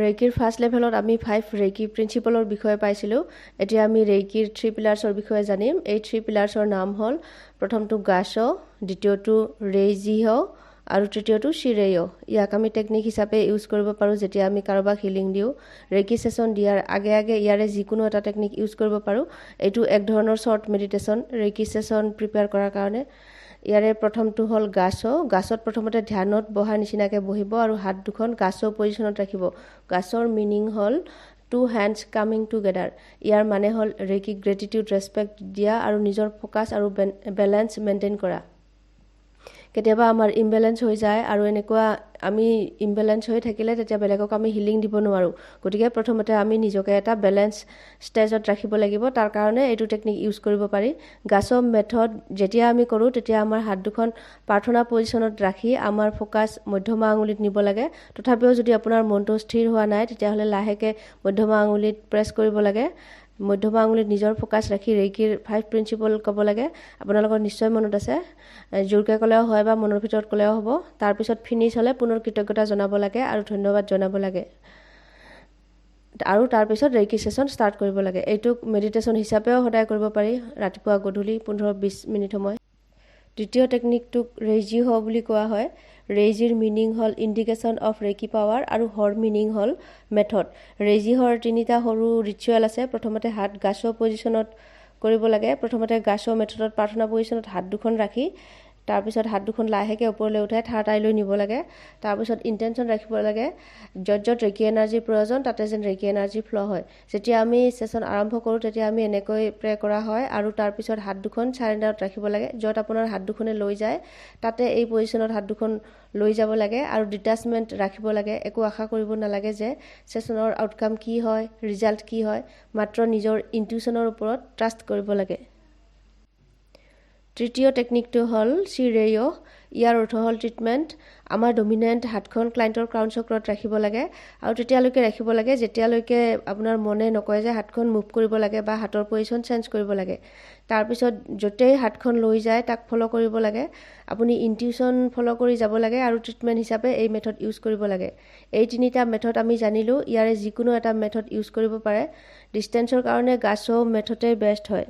ৰেইকিৰ first লেভেলত আমি 5 reiki প্ৰিন্সিপলৰ বিষয়ে পাইছিলোঁ। এতিয়া আমি ৰেইকিৰ 3 পিলাৰ্ছৰ বিষয়ে জানিম। এই 3 পিলাৰ্ছৰ নাম হ'ল প্ৰথমটো গাছ, দ্বিতীয়টো ৰেইজিহ আৰু তৃতীয়টো শিৰেয়। ইয়াক আমি টেকনিক হিচাপে ইউজ কৰিব পাৰোঁ যেতিয়া আমি কাৰোবাক হিলিং দিওঁ। ৰেইকি ছেশ্যন দিয়াৰ আগে আগে ইয়াৰে যিকোনো এটা টেকনিক ইউজ কৰিব পাৰোঁ। এইটো এক ধৰণৰ short meditation reiki session prepare কৰাৰ কাৰণে। ইয়াৰে প্ৰথমটো হ'ল গাছত প্ৰথমতে ধ্যানত বহাৰ নিচিনাকৈ বহিব আৰু হাত দুখন গাছৰ পজিশ্যনত ৰাখিব। গাছৰ মিনিং হ'ল 2 hands coming together। ইয়াৰ মানে হ'ল ৰেইকিক গ্ৰেটিটিউড ৰেছপেক্ট দিয়া আৰু নিজৰ ফ'কাছ আৰু বেলেঞ্চ মেইনটেইন কৰা। কেতিয়াবা আমাৰ ইমবেলেঞ্চ হৈ যায় আৰু এনেকুৱা আমি ইমবেলেঞ্চ হৈ থাকিলে তেতিয়া বেলেগক আমি হিলিং দিব নোৱাৰোঁ। গতিকে প্ৰথমতে আমি নিজকে এটা বেলেঞ্চ ষ্টেজত ৰাখিব লাগিব। তাৰ কাৰণে এইটো টেকনিক ইউজ কৰিব পাৰি। গাছৰ মেথড যেতিয়া আমি কৰোঁ তেতিয়া আমাৰ হাত দুখন প্ৰাৰ্থনা পজিশ্যনত ৰাখি আমাৰ ফ'কাছ মধ্যমা আঙুলিত নিব লাগে। তথাপিও যদি আপোনাৰ মনটো স্থিৰ হোৱা নাই তেতিয়াহ'লে লাহেকৈ মধ্যমা আঙুলিত প্ৰেছ কৰিব লাগে। মধ্যমা আঙুলিত নিজৰ ফ'কাছ ৰাখি ৰেইকিৰ 5 প্ৰিন্সিপল ক'ব লাগে। আপোনালোকৰ নিশ্চয় মনত আছে, জোৰকৈ ক'লেও হয় বা মনৰ ভিতৰত ক'লেও হ'ব। তাৰপিছত ফিনিছ হ'লে পুনৰ কৃতজ্ঞতা জনাব লাগে আৰু ধন্যবাদ জনাব লাগে আৰু তাৰপিছত ৰেইকি ছেশ্যন ষ্টাৰ্ট কৰিব লাগে। এইটোক মেডিটেশ্যন হিচাপেও সদায় কৰিব পাৰি, ৰাতিপুৱা গধূলি 15-20 মিনিট সময়। দ্বিতীয় টেকনিকটোক ৰেইজিহ বুলি কোৱা হয়। ৰেইজিৰ মিনিং হ'ল ইণ্ডিকেশ্যন অফ ৰেইকি পাৱাৰ আৰু হৰ মিনিং হ'ল মেথড। ৰেইজিহৰ 3টা সৰু ৰিচুৱেল আছে। প্ৰথমতে হাত গাছৰ পজিশ্যনত কৰিব লাগে। প্ৰথমতে গাছৰ মেথডত প্ৰাৰ্থনা পজিশ্যনত হাত দুখন ৰাখি তাৰপিছত হাত দুখন লাহেকৈ ওপৰলৈ উঠাই ঠাইলৈ নিব লাগে। তাৰপিছত ইণ্টেনশ্যন ৰাখিব লাগে য'ত য'ত ৰেইকি এনাৰ্জিৰ প্ৰয়োজন তাতে যেন ৰেইকি এনাৰ্জি ফ্ল' হয়। যেতিয়া আমি ছেশ্যন আৰম্ভ কৰোঁ তেতিয়া আমি এনেকৈ প্ৰে কৰা হয় আৰু তাৰপিছত হাত দুখন চাৰেণ্ডাৰত ৰাখিব লাগে। য'ত আপোনাৰ হাত দুখনে লৈ যায় তাতে এই পজিশ্যনত হাত দুখন লৈ যাব লাগে আৰু ডিটাচমেণ্ট ৰাখিব লাগে। একো আশা কৰিব নালাগে যে ছেশ্যনৰ আউটকাম কি হয়, ৰিজাল্ট কি হয়। মাত্ৰ নিজৰ ইনটিউশ্যনৰ ওপৰত ট্ৰাষ্ট কৰিব লাগে। তৃতীয় টেকনিকটো হ'ল শিৰেয়। ইয়াৰ অৰ্থ হ'ল ট্ৰিটমেণ্ট। আমাৰ ডমিনেণ্ট হাতখন ক্লাইণ্টৰ ক্ৰাউন চক্ৰত ৰাখিব লাগে আৰু তেতিয়ালৈকে ৰাখিব লাগে যেতিয়ালৈকে আপোনাৰ মনে নকয় যে হাতখন মুভ কৰিব লাগে বা হাতৰ পজিশ্যন চেঞ্জ কৰিব লাগে। তাৰপিছত য'তেই হাতখন লৈ যায় তাক ফ'ল' কৰিব লাগে। আপুনি ইনটিউশ্যন ফ'ল' কৰি যাব লাগে আৰু ট্ৰিটমেণ্ট হিচাপে এই মেথড ইউজ কৰিব লাগে। এই 3টা মেথড আমি জানিলোঁ। ইয়াৰে যিকোনো এটা মেথড ইউজ কৰিব পাৰে। ডিষ্টেঞ্চৰ কাৰণে গাছৰ মেথডেই বেষ্ট হয়।